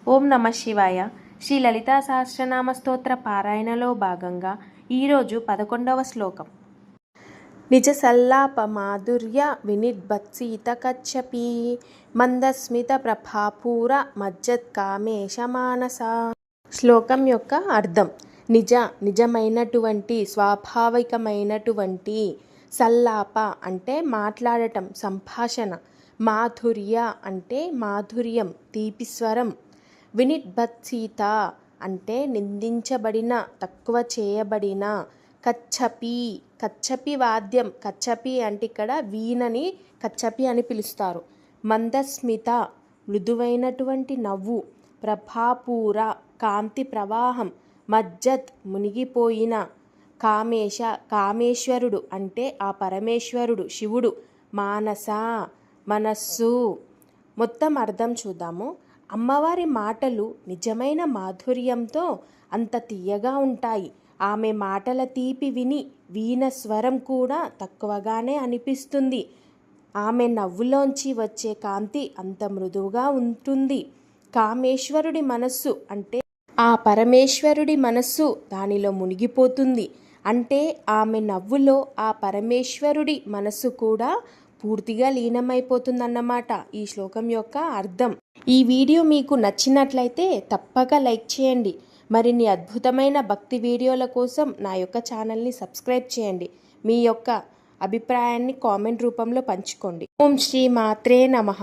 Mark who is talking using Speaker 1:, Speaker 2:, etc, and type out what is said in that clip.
Speaker 1: ఓం నమ శివాయ. శ్రీ లలితా సహస్రనామ స్తోత్ర పారాయణలో భాగంగా ఈరోజు 11వ శ్లోకం. నిజ సల్లాప మాధుర్య వినిర్భత్సీత కచ్చపి మందస్మిత ప్రభాపూర మజ్జత్ కామేశ మానస. శ్లోకం యొక్క అర్థం: నిజమైనటువంటి స్వాభావికమైనటువంటి, సల్లాప అంటే మాట్లాడటం, సంభాషణ, మాధుర్య అంటే మాధుర్యం, తీపిస్వరం, వినిర్భత్సిత అంటే నిందించబడిన, తక్కువ చేయబడిన, కచ్చపి వాద్యం, కచ్చపి అంటే ఇక్కడ వీణని కచ్చపి అని పిలుస్తారు. మందస్మిత మృదువైనటువంటి నవ్వు, ప్రభాపూర కాంతి ప్రవాహం, మజ్జత్ మునిగిపోయిన, కామేశ్వరుడు అంటే ఆ పరమేశ్వరుడు శివుడు, మానస మనస్సు. మొత్తం అర్థం చూద్దాము. అమ్మవారి మాటలు నిజమైన మాధుర్యంతో అంత తీయగా ఉంటాయి. ఆమె మాటల తీపి విని వీణ స్వరం కూడా తక్కువగానే అనిపిస్తుంది. ఆమె నవ్వులోంచి వచ్చే కాంతి అంత మృదువుగా ఉంటుంది. కామేశ్వరుడి మనస్సు అంటే ఆ పరమేశ్వరుడి మనస్సు దానిలో మునిగిపోతుంది. అంటే ఆమె నవ్వులో ఆ పరమేశ్వరుడి మనస్సు కూడా పూర్తిగా లీనమైపోతుందన్నమాట ఈ శ్లోకం యొక్క అర్థం. ఈ వీడియో మీకు నచ్చినట్లయితే తప్పక లైక్ చేయండి. మరిన్ని అద్భుతమైన భక్తి వీడియోల కోసం నా యొక్క ఛానల్ని సబ్స్క్రైబ్ చేయండి. మీ యొక్క అభిప్రాయాన్ని కామెంట్ రూపంలో పంచుకోండి. ఓం శ్రీ మాత్రే నమః.